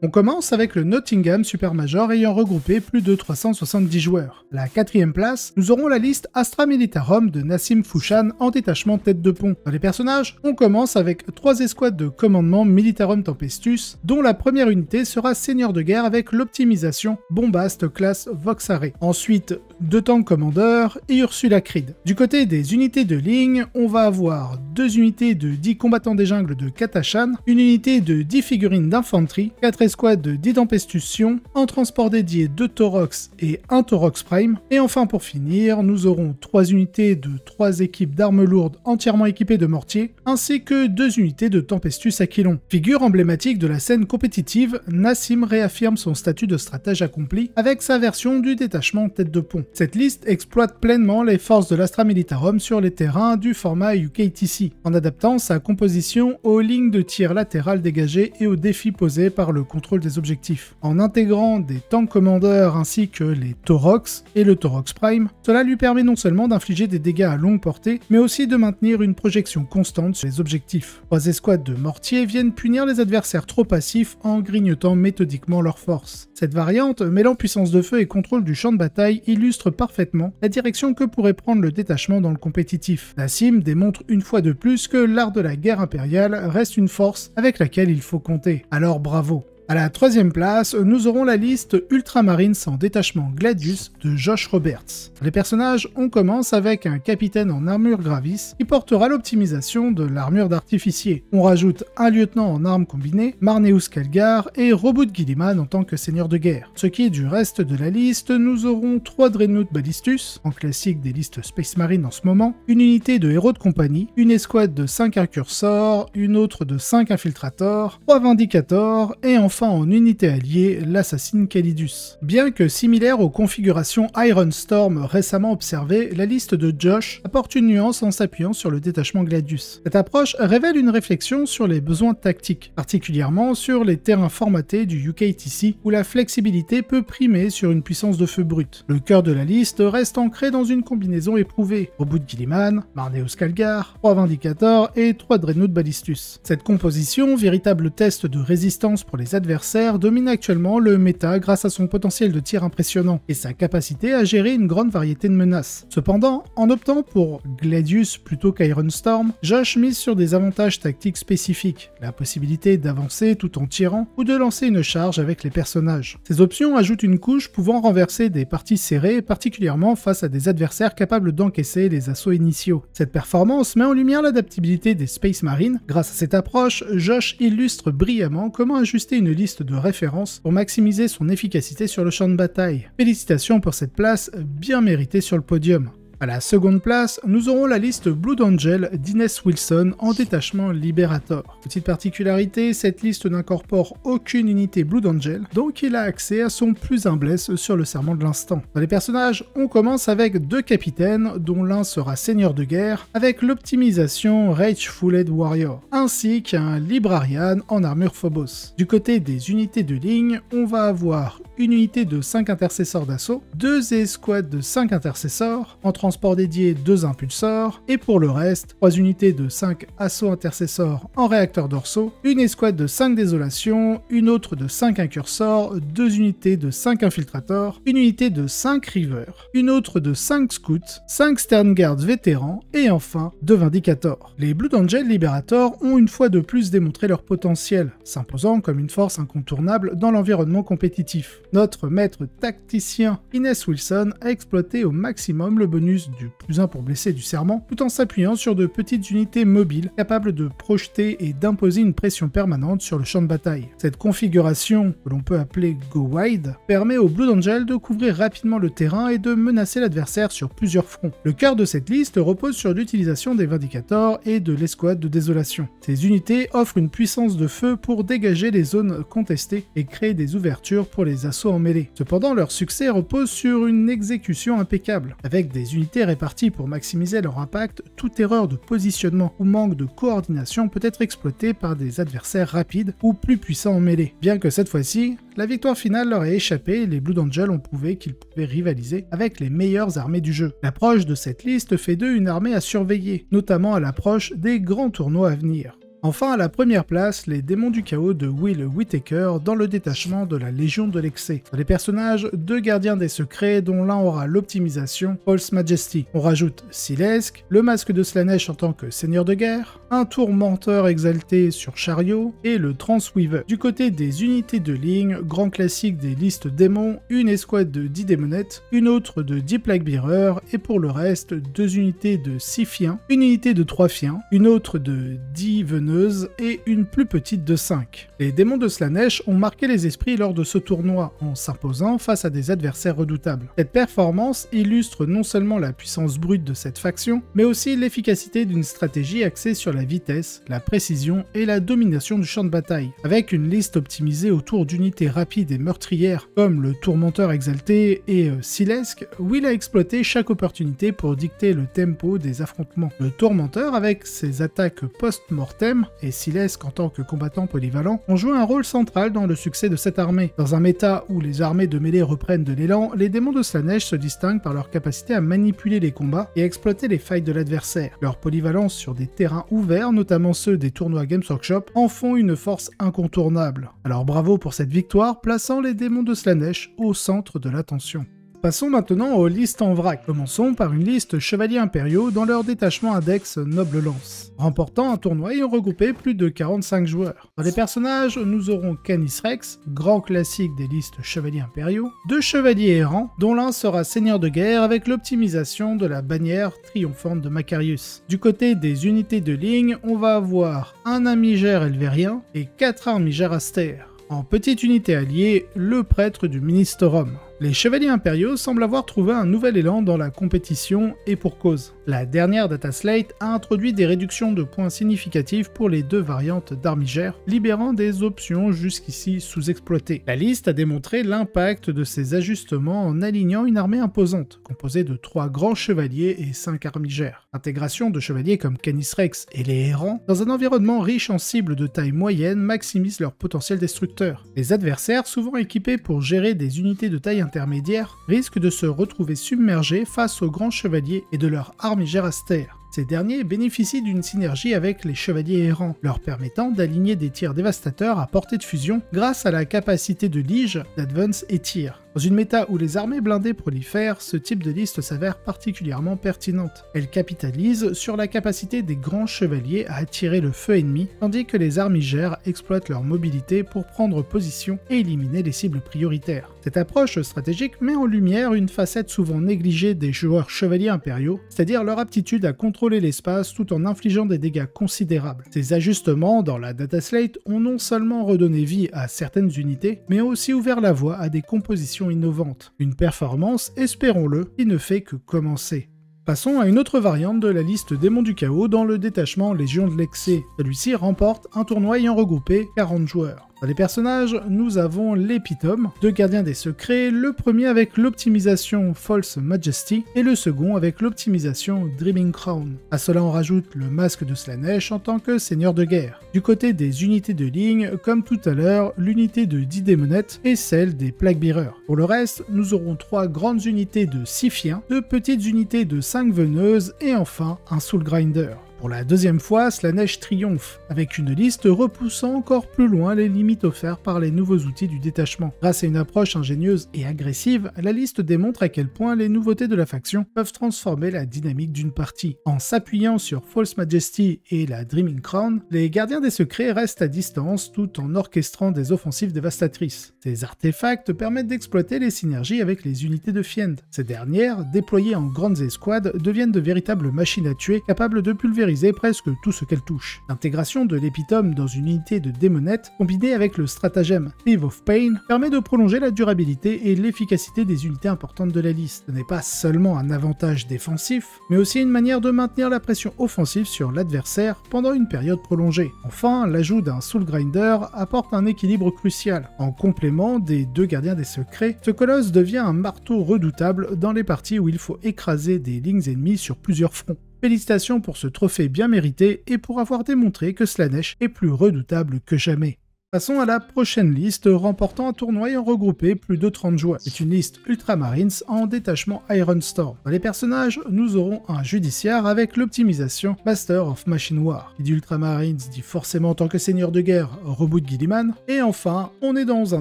On commence avec le Nottingham Supermajor ayant regroupé plus de 370 joueurs. À la 4e place, nous aurons la liste Astra Militarum de Nassim Fouchan en détachement tête de pont. Dans les personnages, on commence avec 3 escouades de commandement Militarum Tempestus, dont la première unité sera seigneur de guerre avec l'optimisation Bombast classe Voxare. Ensuite, 2 tanks commandeurs et Ursula Creed. Du côté des unités de ligne, on va avoir 2 unités de 10 combattants des jungles de Katashan, une unité de 10 figurines d'infanterie, 4 escouades de 10 Tempestus Sion, en transport dédié 2 Taurox et 1 Taurox Prime, et enfin pour finir, nous aurons 3 unités de 3 équipes d'armes lourdes entièrement équipées de mortiers, ainsi que 2 unités de Tempestus Aquilon. Figure emblématique de la scène compétitive, Nassim réaffirme son statut de stratège accompli avec sa version du détachement tête de pont. Cette liste exploite pleinement les forces de l'Astra Militarum sur les terrains du format UKTC, en adaptant sa composition aux lignes de tir latérales dégagées et aux défis posés par le contrôle des objectifs. En intégrant des tanks commandeurs ainsi que les Taurox et le Taurox Prime, cela lui permet non seulement d'infliger des dégâts à longue portée, mais aussi de maintenir une projection constante sur les objectifs. 3 escouades de mortiers viennent punir les adversaires trop passifs en grignotant méthodiquement leurs forces. Cette variante, mêlant puissance de feu et contrôle du champ de bataille, illustre parfaitement la direction que pourrait prendre le détachement dans le compétitif. Nassim démontre une fois de plus que l'art de la guerre impériale reste une force avec laquelle il faut compter. Alors bravo! À la 3e place, nous aurons la liste Ultramarines en détachement Gladius de Josh Roberts. Les personnages, on commence avec un capitaine en armure Gravis qui portera l'optimisation de l'armure d'artificier. On rajoute un lieutenant en armes combinées, Marneus Calgar et Robot Guilliman en tant que seigneur de guerre. Ce qui est du reste de la liste, nous aurons 3 Dreadnought Ballistus, en classique des listes Space Marine en ce moment, une unité de héros de compagnie, une escouade de 5 incursors, une autre de 5 infiltrators, 3 Vindicators et enfin en unité alliée, l'assassin Calidus. Bien que similaire aux configurations Iron Storm récemment observées, la liste de Josh apporte une nuance en s'appuyant sur le détachement Gladius. Cette approche révèle une réflexion sur les besoins tactiques, particulièrement sur les terrains formatés du UKTC où la flexibilité peut primer sur une puissance de feu brute. Le cœur de la liste reste ancré dans une combinaison éprouvée. Robot Guilliman, Marneus Calgar, 3 Vindicators et 3 Dreadnought Ballistus. Cette composition, véritable test de résistance pour les adversaire domine actuellement le méta grâce à son potentiel de tir impressionnant et sa capacité à gérer une grande variété de menaces. Cependant, en optant pour Gladius plutôt qu'Iron Storm, Josh mise sur des avantages tactiques spécifiques, la possibilité d'avancer tout en tirant ou de lancer une charge avec les personnages. Ces options ajoutent une couche pouvant renverser des parties serrées, particulièrement face à des adversaires capables d'encaisser les assauts initiaux. Cette performance met en lumière l'adaptabilité des Space Marines. Grâce à cette approche, Josh illustre brillamment comment ajuster une liste de référence pour maximiser son efficacité sur le champ de bataille. Félicitations pour cette place bien méritée sur le podium. À la 2e place, nous aurons la liste Blood Angel d'Innes Wilson en détachement Liberator. Petite particularité, cette liste n'incorpore aucune unité Blood Angel, donc il a accès à son plus un bless sur le serment de l'instant. Dans les personnages, on commence avec 2 capitaines, dont l'un sera seigneur de guerre, avec l'optimisation Rage-Fulled Warrior, ainsi qu'un Librarian en armure Phobos. Du côté des unités de ligne, on va avoir une unité de 5 intercesseurs d'assaut, 2 escouades de 5 intercesseurs, en transport dédié 2 impulsors, et pour le reste, 3 unités de 5 assauts intercesseurs en réacteurs dorsaux, une escouade de 5 désolations, une autre de 5 incursors, 2 unités de 5 infiltrators, une unité de 5 rivers, une autre de 5 scouts, 5 Sternguards vétérans, et enfin 2 Vindicators. Les Blood Angel Liberator ont une fois de plus démontré leur potentiel, s'imposant comme une force incontournable dans l'environnement compétitif. Notre maître tacticien Innes Wilson a exploité au maximum le bonus du +1 pour blesser du serment, tout en s'appuyant sur de petites unités mobiles capables de projeter et d'imposer une pression permanente sur le champ de bataille. Cette configuration, que l'on peut appeler Go Wide, permet aux Blood Angel de couvrir rapidement le terrain et de menacer l'adversaire sur plusieurs fronts. Le cœur de cette liste repose sur l'utilisation des Vindicators et de l'escouade de désolation. Ces unités offrent une puissance de feu pour dégager les zones contestées et créer des ouvertures pour les assauts en mêlée. Cependant, leur succès repose sur une exécution impeccable. Avec des unités réparties pour maximiser leur impact, toute erreur de positionnement ou manque de coordination peut être exploitée par des adversaires rapides ou plus puissants en mêlée. Bien que cette fois-ci, la victoire finale leur ait échappé et les Blood Angel ont prouvé qu'ils pouvaient rivaliser avec les meilleures armées du jeu. L'approche de cette liste fait d'eux une armée à surveiller, notamment à l'approche des grands tournois à venir. Enfin, à la première place, les démons du chaos de Will Whitaker dans le détachement de la Légion de l'Excès. Dans les personnages, 2 gardiens des secrets dont l'un aura l'optimisation False Majesty. On rajoute Silesk, le masque de Slaanesh en tant que seigneur de guerre, un tourmenteur exalté sur chariot et le Transweaver. Du côté des unités de ligne, grand classique des listes démons, une escouade de 10 démonettes, une autre de 10 Plaguebearers et pour le reste, 2 unités de 6 fiens, une unité de 3 fiens, une autre de 10 veneuses et une plus petite de 5. Les démons de Slaanesh ont marqué les esprits lors de ce tournoi en s'imposant face à des adversaires redoutables. Cette performance illustre non seulement la puissance brute de cette faction, mais aussi l'efficacité d'une stratégie axée sur la vitesse, la précision et la domination du champ de bataille. Avec une liste optimisée autour d'unités rapides et meurtrières comme le tourmenteur exalté et Silesk, Will a exploité chaque opportunité pour dicter le tempo des affrontements. Le tourmenteur, avec ses attaques post-mortem, et Silesk en tant que combattant polyvalent, ont joué un rôle central dans le succès de cette armée. Dans un méta où les armées de mêlée reprennent de l'élan, les démons de Slaanesh se distinguent par leur capacité à manipuler les combats et à exploiter les failles de l'adversaire. Leur polyvalence sur des terrains ouverts, notamment ceux des tournois Games Workshop, en font une force incontournable. Alors bravo pour cette victoire, plaçant les démons de Slaanesh au centre de l'attention. Passons maintenant aux listes en vrac. Commençons par une liste chevaliers impériaux dans leur détachement index Noble Lance, remportant un tournoi ayant regroupé plus de 45 joueurs. Dans les personnages, nous aurons Canis Rex, grand classique des listes chevaliers impériaux, 2 chevaliers errants, dont l'un sera seigneur de guerre avec l'optimisation de la bannière triomphante de Macarius. Du côté des unités de ligne, on va avoir un Armigère Elvérien et 4 Armigères Astères. En petite unité alliée, le prêtre du Ministerum. Les chevaliers impériaux semblent avoir trouvé un nouvel élan dans la compétition et pour cause. La dernière Data Slate a introduit des réductions de points significatives pour les 2 variantes d'Armigère, libérant des options jusqu'ici sous-exploitées. La liste a démontré l'impact de ces ajustements en alignant une armée imposante, composée de 3 grands chevaliers et 5 armigères. L'intégration de chevaliers comme Canis Rex et les errants dans un environnement riche en cibles de taille moyenne maximise leur potentiel destructeur. Les adversaires, souvent équipés pour gérer des unités de taille intermédiaire, risquent de se retrouver submergés face aux grands chevaliers et de leurs armigères astères. Ces derniers bénéficient d'une synergie avec les chevaliers errants, leur permettant d'aligner des tirs dévastateurs à portée de fusion grâce à la capacité de lige, d'advance et tir. Dans une méta où les armées blindées prolifèrent, ce type de liste s'avère particulièrement pertinente. Elle capitalise sur la capacité des grands chevaliers à attirer le feu ennemi, tandis que les armigères exploitent leur mobilité pour prendre position et éliminer les cibles prioritaires. Cette approche stratégique met en lumière une facette souvent négligée des joueurs chevaliers impériaux, c'est-à-dire leur aptitude à contrôler l'espace tout en infligeant des dégâts considérables. Ces ajustements dans la Data Slate ont non seulement redonné vie à certaines unités, mais ont aussi ouvert la voie à des compositions innovantes. Une performance, espérons-le, qui ne fait que commencer. Passons à une autre variante de la liste démons du chaos dans le détachement Légion de l'Excès. Celui-ci remporte un tournoi ayant regroupé 40 joueurs. Dans les personnages, nous avons l'Épitome, 2 gardiens des secrets, le premier avec l'optimisation False Majesty et le second avec l'optimisation Dreaming Crown. À cela on rajoute le masque de Slaanesh en tant que seigneur de guerre. Du côté des unités de ligne, comme tout à l'heure, l'unité de 10 démonettes et celle des Plaguebearers. Pour le reste, nous aurons 3 grandes unités de 6 fiens, 2 petites unités de 5 veneuses et enfin un Soul Grinder. Pour la deuxième fois, Slaanesh triomphe, avec une liste repoussant encore plus loin les limites offertes par les nouveaux outils du détachement. Grâce à une approche ingénieuse et agressive, la liste démontre à quel point les nouveautés de la faction peuvent transformer la dynamique d'une partie. En s'appuyant sur False Majesty et la Dreaming Crown, les gardiens des secrets restent à distance tout en orchestrant des offensives dévastatrices. Ces artefacts permettent d'exploiter les synergies avec les unités de Fiend. Ces dernières, déployées en grandes escouades, deviennent de véritables machines à tuer capables de pulvériser presque tout ce qu'elle touche. L'intégration de l'Épitome dans une unité de démonette, combinée avec le stratagème Thief of Pain, permet de prolonger la durabilité et l'efficacité des unités importantes de la liste. Ce n'est pas seulement un avantage défensif, mais aussi une manière de maintenir la pression offensive sur l'adversaire pendant une période prolongée. Enfin, l'ajout d'un Soul Grinder apporte un équilibre crucial. En complément des 2 gardiens des secrets, ce colosse devient un marteau redoutable dans les parties où il faut écraser des lignes ennemies sur plusieurs fronts. Félicitations pour ce trophée bien mérité et pour avoir démontré que Slaanesh est plus redoutable que jamais. Passons à la prochaine liste remportant un tournoi ayant regroupé plus de 30 joueurs. C'est une liste Ultramarines en détachement Iron Storm. Dans les personnages, nous aurons un judiciaire avec l'optimisation Master of Machine War. Qui dit Ultramarines dit forcément en tant que seigneur de guerre Reboot Gilliman. Et enfin, on est dans un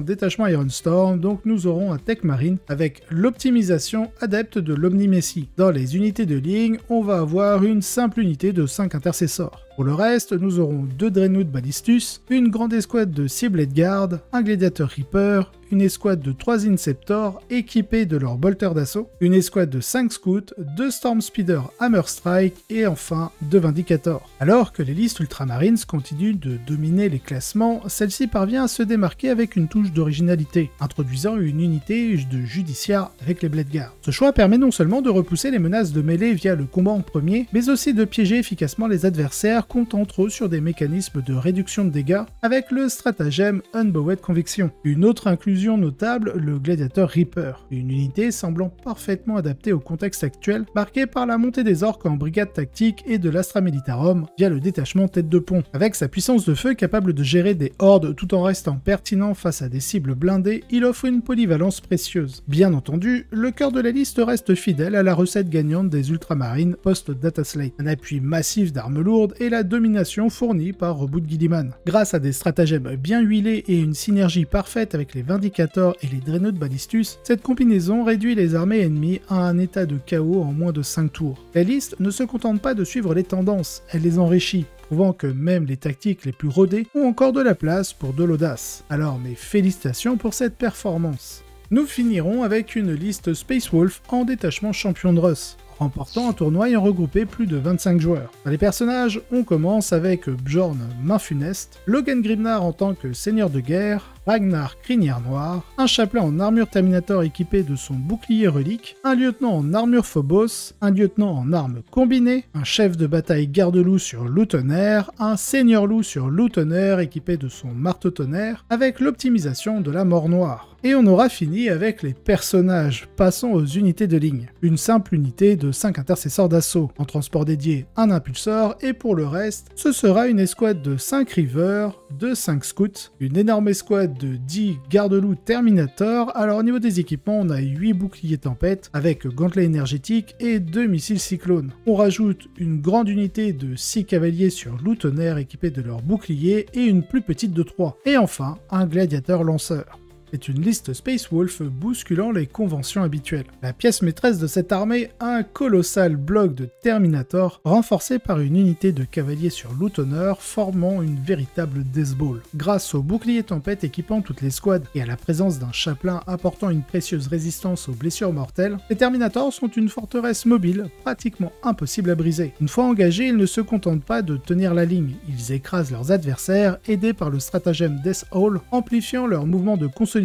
détachement Iron Storm, donc nous aurons un Tech Marine avec l'optimisation adepte de l'Omni-Messie. Dans les unités de ligne, on va avoir une simple unité de 5 intercessors. Pour le reste, nous aurons 2 Dreadnought Ballistus, une grande escouade de 6 Blade Guard, un Gladiator Reaper, une escouade de 3 Inceptors équipés de leur bolter d'assaut, une escouade de 5 Scouts, 2 Storm Speeder Hammer Strike et enfin 2 Vindicators. Alors que les listes Ultramarines continuent de dominer les classements, celle-ci parvient à se démarquer avec une touche d'originalité, introduisant une unité de judiciaire avec les Blade Guard. Ce choix permet non seulement de repousser les menaces de mêlée via le combat en premier, mais aussi de piéger efficacement les adversaires comptant trop sur des mécanismes de réduction de dégâts avec le stratagème Unbowed Conviction. Une autre inclusion notable, le Gladiator Reaper, une unité semblant parfaitement adaptée au contexte actuel, marquée par la montée des orques en brigade tactique et de l'Astra Militarum via le détachement tête de pont. Avec sa puissance de feu capable de gérer des hordes tout en restant pertinent face à des cibles blindées, il offre une polyvalence précieuse. Bien entendu, le cœur de la liste reste fidèle à la recette gagnante des Ultramarines post-Data Slate, un appui massif d'armes lourdes et la domination fournie par Reboot Gilliman. Grâce à des stratagèmes bien huilés et une synergie parfaite avec les Vindicators et les Dreadnought Ballistus, cette combinaison réduit les armées ennemies à un état de chaos en moins de 5 tours. La liste ne se contente pas de suivre les tendances, elle les enrichit, prouvant que même les tactiques les plus rodées ont encore de la place pour de l'audace. Alors mes félicitations pour cette performance. Nous finirons avec une liste Space Wolf en détachement champion de Russ, remportant un tournoi ayant regroupé plus de 25 joueurs. Dans les personnages, on commence avec Bjorn Main Funeste, Logan Grimnar en tant que seigneur de guerre, Ragnar Crinière Noire, un chaplain en armure Terminator équipé de son bouclier relique, un lieutenant en armure Phobos, un lieutenant en armes combinées, un chef de bataille garde-loup sur loup tonnerre, un seigneur loup sur loup tonnerre équipé de son marteau tonnerre, avec l'optimisation de la mort noire. Et on aura fini avec les personnages, passons aux unités de ligne. Une simple unité de 5 intercesseurs d'assaut, en transport dédié un impulsor, et pour le reste, ce sera une escouade de 5 Reavers, de 5 Scouts, une énorme escouade de 10 garde-loups Terminator. Alors au niveau des équipements, on a 8 boucliers tempête avec gantelet énergétique et 2 missiles cyclones. On rajoute une grande unité de 6 cavaliers sur loup tonnerre équipés de leurs boucliers et une plus petite de 3. Et enfin, un gladiateur lanceur. C'est une liste Space Wolf bousculant les conventions habituelles. La pièce maîtresse de cette armée, un colossal bloc de Terminator renforcé par une unité de cavaliers sur loup tonnerre formant une véritable Death Ball. Grâce au bouclier tempête équipant toutes les squads et à la présence d'un chaplain apportant une précieuse résistance aux blessures mortelles, les Terminators sont une forteresse mobile pratiquement impossible à briser. Une fois engagés, ils ne se contentent pas de tenir la ligne, ils écrasent leurs adversaires aidés par le stratagème Death Hall, amplifiant leur mouvement de consolidation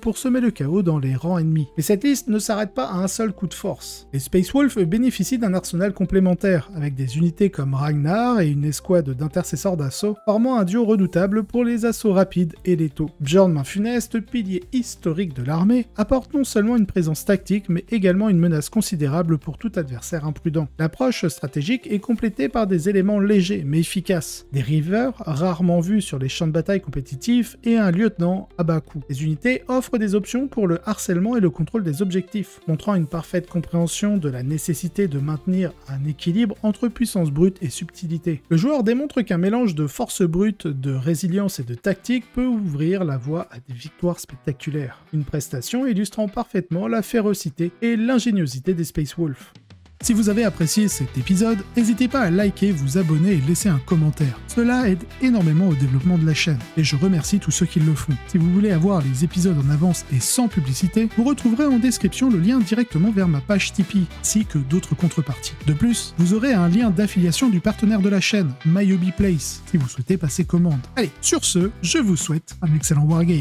pour semer le chaos dans les rangs ennemis. Mais cette liste ne s'arrête pas à un seul coup de force. Les Space Wolf bénéficient d'un arsenal complémentaire, avec des unités comme Ragnar et une escouade d'intercesseurs d'assaut, formant un duo redoutable pour les assauts rapides et létaux. Bjorn Main Funeste, pilier historique de l'armée, apporte non seulement une présence tactique, mais également une menace considérable pour tout adversaire imprudent. L'approche stratégique est complétée par des éléments légers mais efficaces, des Reavers, rarement vus sur les champs de bataille compétitifs, et un lieutenant à bas coût. Les unités offre des options pour le harcèlement et le contrôle des objectifs, montrant une parfaite compréhension de la nécessité de maintenir un équilibre entre puissance brute et subtilité. Le joueur démontre qu'un mélange de force brute, de résilience et de tactique peut ouvrir la voie à des victoires spectaculaires. Une prestation illustrant parfaitement la férocité et l'ingéniosité des Space Wolf. Si vous avez apprécié cet épisode, n'hésitez pas à liker, vous abonner et laisser un commentaire. Cela aide énormément au développement de la chaîne, et je remercie tous ceux qui le font. Si vous voulez avoir les épisodes en avance et sans publicité, vous retrouverez en description le lien directement vers ma page Tipeee, ainsi que d'autres contreparties. De plus, vous aurez un lien d'affiliation du partenaire de la chaîne, My Hobby Place, si vous souhaitez passer commande. Allez, sur ce, je vous souhaite un excellent wargame.